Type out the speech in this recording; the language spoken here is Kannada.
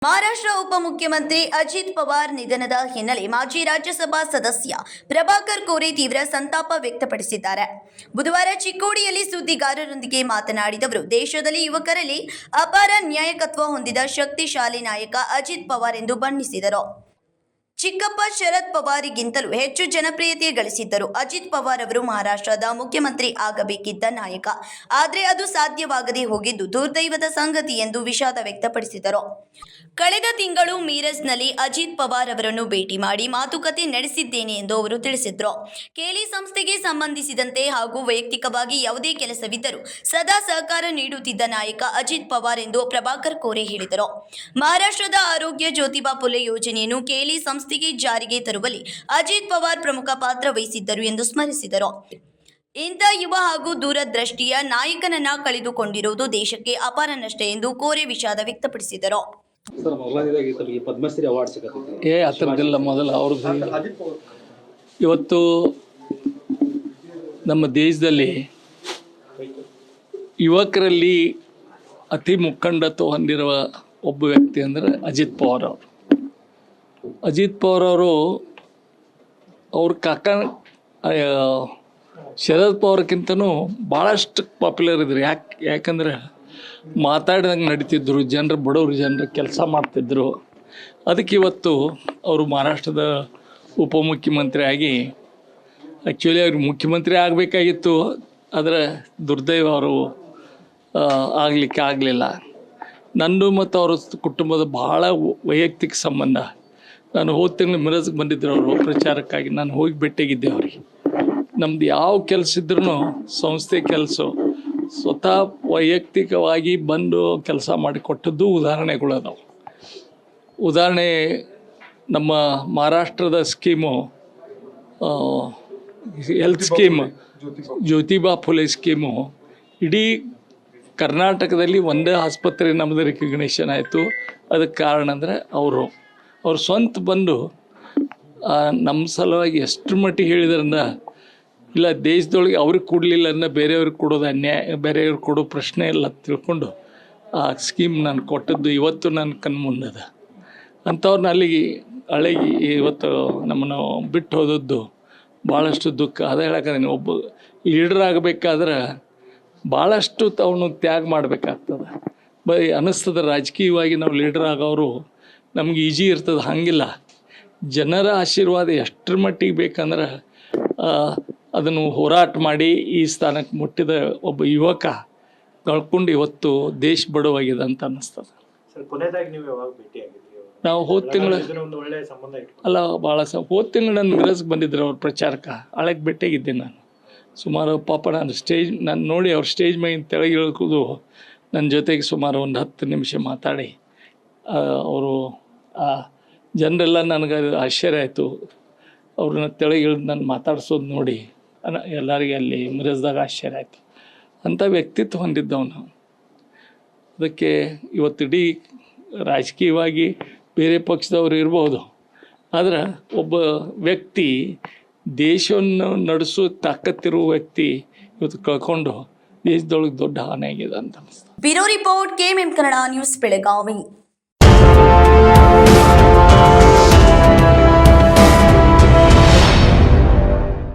ಮಹಾರಾಷ್ಟ್ರ ಉಪಮುಖ್ಯಮಂತ್ರಿ ಅಜಿತ್ ಪವಾರ್ ನಿಧನದ ಹಿನ್ನೆಲೆ ಮಾಜಿ ರಾಜ್ಯಸಭಾ ಸದಸ್ಯ ಪ್ರಭಾಕರ್ ಕೋರೆ ತೀವ್ರ ಸಂತಾಪ ವ್ಯಕ್ತಪಡಿಸಿದ್ದಾರೆ. ಬುಧವಾರ ಚಿಕ್ಕೋಡಿಯಲ್ಲಿ ಸುದ್ದಿಗಾರರೊಂದಿಗೆ ಮಾತನಾಡಿದ ಅವರು, ದೇಶದಲ್ಲಿ ಯುವಕರಲ್ಲಿ ಅಪಾರ ನಾಯಕತ್ವ ಹೊಂದಿದ ಶಕ್ತಿಶಾಲಿ ನಾಯಕ ಅಜಿತ್ ಪವಾರ್ ಎಂದು ಬಣ್ಣಿಸಿದರು. ಚಿಕ್ಕಪ್ಪ ಶರದ್ ಪವಾರ್ಗಿಂತಲೂ ಹೆಚ್ಚು ಜನಪ್ರಿಯತೆ ಗಳಿಸಿದ್ದರು. ಅಜಿತ್ ಪವಾರ್ ಅವರು ಮಹಾರಾಷ್ಟ್ರದ ಮುಖ್ಯಮಂತ್ರಿ ಆಗಬೇಕಿದ್ದ ನಾಯಕ. ಆದರೆ ಅದು ಸಾಧ್ಯವಾಗದೇ ಹೋಗಿದ್ದು ದುರ್ದೈವದ ಸಂಗತಿ ಎಂದು ವಿಷಾದ ವ್ಯಕ್ತಪಡಿಸಿದರು. ಕಳೆದ ತಿಂಗಳು ಮೀರಜ್ನಲ್ಲಿ ಅಜಿತ್ ಪವಾರ್ ಅವರನ್ನು ಭೇಟಿ ಮಾಡಿ ಮಾತುಕತೆ ನಡೆಸಿದ್ದೇನೆ ಎಂದು ಅವರು ತಿಳಿಸಿದರು. ಕೇಲಿ ಸಂಸ್ಥೆಗೆ ಸಂಬಂಧಿಸಿದಂತೆ ಹಾಗೂ ವೈಯಕ್ತಿಕವಾಗಿ ಯಾವುದೇ ಕೆಲಸವಿದ್ದರೂ ಸದಾ ಸಹಕಾರ ನೀಡುತ್ತಿದ್ದ ನಾಯಕ ಅಜಿತ್ ಪವಾರ್ ಎಂದು ಪ್ರಭಾಕರ್ ಕೋರೆ ಹೇಳಿದರು. ಮಹಾರಾಷ್ಟ್ರದ ಆರೋಗ್ಯ ಜ್ಯೋತಿಬಾ ಫುಲೆ ಯೋಜನೆಯನ್ನು ಕೇಲಿ ಸಂಸ್ಥೆಗೆ ಜಾರಿಗೆ ತರುವಲ್ಲಿ ಅಜಿತ್ ಪವಾರ್ ಪ್ರಮುಖ ಪಾತ್ರ ವಹಿಸಿದ್ದರು ಎಂದು ಸ್ಮರಿಸಿದರು. ಇಂಥ ಯುವ ಹಾಗೂ ದೂರದೃಷ್ಟಿಯ ನಾಯಕನನ್ನ ಕಳೆದುಕೊಂಡಿರುವುದು ದೇಶಕ್ಕೆ ಅಪಾರ ನಷ್ಟ ಎಂದು ಕೋರೆ ವಿಷಾದ ವ್ಯಕ್ತಪಡಿಸಿದರು. ಪದ್ಮಶ್ರೀ ಅವಾರ್ಡ್ ಸಿಗತ್ತೆ ಆ ಥರದ್ದಿಲ್ಲ. ಮೊದಲು ಅವ್ರದ್ದು ಇವತ್ತು ನಮ್ಮ ದೇಶದಲ್ಲಿ ಯುವಕರಲ್ಲಿ ಅತಿ ಮುಖಂಡತ್ವ ಹೊಂದಿರುವ ಒಬ್ಬ ವ್ಯಕ್ತಿ ಅಂದರೆ ಅಜಿತ್ ಪವಾರ್ ಅವರು. ಅಜಿತ್ ಪವಾರ್ ಅವರು ಅವ್ರ ಕಾಕ ಶರದ್ ಪವಾರ್ಕ್ಕಿಂತನೂ ಭಾಳಷ್ಟು ಪಾಪ್ಯುಲರ್ ಇದ್ರು. ಯಾಕಂದ್ರೆ ಮಾತಾಡಿದಂಗೆ ನಡೀತಿದ್ರು, ಬಡವ್ರ ಜನರು ಕೆಲಸ ಮಾಡ್ತಿದ್ರು. ಅದಕ್ಕೆ ಇವತ್ತು ಅವರು ಮಹಾರಾಷ್ಟ್ರದ ಉಪಮುಖ್ಯಮಂತ್ರಿ ಆಗಿ ಆ್ಯಕ್ಚುಲಿ ಅವ್ರಿಗೆ ಮುಖ್ಯಮಂತ್ರಿ ಆಗಬೇಕಾಗಿತ್ತು. ಆದರೆ ದುರ್ದೈವ ಅವರು ಆಗಲಿಕ್ಕೆ ಆಗಲಿಲ್ಲ. ನಂದು ಮತ್ತು ಅವ್ರ ಕುಟುಂಬದ ಭಾಳ ವೈಯಕ್ತಿಕ ಸಂಬಂಧ. ನಾನು ಹೋದ ತಿಂಗಳು ಮಿರಜ್ಗೆ ಬಂದಿದ್ದರು ಅವರು ಪ್ರಚಾರಕ್ಕಾಗಿ. ನಾನು ಹೋಗಿ ಭೇಟಿಯಾಗಿದ್ದೆ ಅವ್ರಿಗೆ. ನಮ್ದು ಯಾವ ಕೆಲಸ ಇದ್ರೂ ಸಂಸ್ಥೆ ಕೆಲಸ ಸ್ವತಃ ವೈಯಕ್ತಿಕವಾಗಿ ಬಂದು ಕೆಲಸ ಮಾಡಿಕೊಟ್ಟದ್ದು ಉದಾಹರಣೆಗಳು ಅದಾವೆ. ಉದಾಹರಣೆ ನಮ್ಮ ಮಹಾರಾಷ್ಟ್ರದ scheme health scheme, Jyotiba Phule scheme ಇಡೀ ಕರ್ನಾಟಕದಲ್ಲಿ ಒಂದೇ ಆಸ್ಪತ್ರೆ ನಮ್ಮದು ರೆಕಗ್ನೇಷನ್ ಆಯಿತು. ಅದಕ್ಕೆ ಕಾರಣ ಅಂದರೆ ಅವರು ಸ್ವಂತ ಬಂದು ನಮ್ಮ ಸಲುವಾಗಿ ಎಷ್ಟು ಮಟ್ಟಿಗೆ ಹೇಳಿದ್ರಿಂದ, ಇಲ್ಲ ದೇಶದೊಳಗೆ ಅವ್ರಿಗೆ ಕೊಡಲಿಲ್ಲ ಅನ್ನೋ ಬೇರೆಯವ್ರಿಗೆ ಕೊಡೋದು ಅನ್ಯಾಯ, ಬೇರೆಯವ್ರಿಗೆ ಕೊಡೋ ಪ್ರಶ್ನೆ ಇಲ್ಲ ತಿಳ್ಕೊಂಡು ಆ ಸ್ಕೀಮ್ ನಾನು ಕೊಟ್ಟದ್ದು ಇವತ್ತು ನನ್ನ ಕಣ್ಮುಂದದ. ಅಂಥವ್ರನ್ನ ಅಲ್ಲಿಗೆ ಇವತ್ತು ನಮ್ಮನ್ನು ಬಿಟ್ಟು ಹೋದದ್ದು ಭಾಳಷ್ಟು ದುಃಖ. ಅದೇ ಹೇಳಕ್ಕಂದ್ರೆ ಒಬ್ಬ ಲೀಡರ್ ಆಗಬೇಕಾದ್ರೆ ಭಾಳಷ್ಟು ಅವನು ತ್ಯಾಗ ಮಾಡಬೇಕಾಗ್ತದೆ. ಅನ್ನಿಸ್ತದೆ ರಾಜಕೀಯವಾಗಿ ನಾವು ಲೀಡರ್ ಆಗೋರು ನಮ್ಗೆ ಈಜಿ ಇರ್ತದೆ. ಹಾಗಿಲ್ಲ. ಜನರ ಆಶೀರ್ವಾದ ಎಷ್ಟರ ಮಟ್ಟಿಗೆ ಬೇಕಂದ್ರೆ ಅದನ್ನು ಹೋರಾಟ ಮಾಡಿ ಈ ಸ್ಥಾನಕ್ಕೆ ಮುಟ್ಟಿದ ಒಬ್ಬ ಯುವಕ ಕಳ್ಕೊಂಡು ಇವತ್ತು ದೇಶ ಬಡವಾಗಿದೆ ಅಂತ ಅನ್ನಿಸ್ತದೆ. ನಾವು ಹೋದ ತಿಂಗಳು ಹೋದ ತಿಂಗಳು ನಾನು ಮಿರಜ್ಗೆ ಬಂದಿದ್ದರು ಅವ್ರ ಪ್ರಚಾರಕ್ಕೆ. ಹಳೆಗೆ ಭೇಟಿಯಾಗಿದ್ದೆ ನಾನು. ಸುಮಾರು ಪಾಪ ನಾನು ನೋಡಿ ಅವ್ರ ಸ್ಟೇಜ್ ಮೇಗಿನ ತೆಳಗೆ ಇಳ್ಕೋದು ನನ್ನ ಜೊತೆಗೆ ಸುಮಾರು ಒಂದು 10 ನಿಮಿಷ ಮಾತಾಡಿ ಅವರು ಜನರೆಲ್ಲ ನನಗೆ ಆಶ್ಚರ್ಯ ಆಯಿತು. ಅವ್ರನ್ನ ತೆಳಗೆ ಇಳಿದು ನಾನು ಮಾತಾಡ್ಸೋದು ನೋಡಿ ಎಲ್ಲರಿಗೆ ಅಲ್ಲಿ ಮಿರಜ್ದಾಗ ಆಶ್ಚರ್ಯ ಆಯಿತು. ಅಂಥ ವ್ಯಕ್ತಿತ್ವ ಹೊಂದಿದ್ದವನು. ಅದಕ್ಕೆ ಇವತ್ತಿಡೀ ರಾಜಕೀಯವಾಗಿ ಬೇರೆ ಪಕ್ಷದವರು ಇರ್ಬೋದು, ಆದರೆ ಒಬ್ಬ ವ್ಯಕ್ತಿ ದೇಶವನ್ನು ನಡೆಸೋ ತಾಕತ್ತಿರುವ ವ್ಯಕ್ತಿ ಇವತ್ತು ಕಳ್ಕೊಂಡು ದೇಶದೊಳಗೆ ದೊಡ್ಡ ಹಾನಿ ಆಗಿದೆ ಅಂತ ಅನಿಸ್ತದೆ. Bureau report, KMM Kannada news, Belagavi.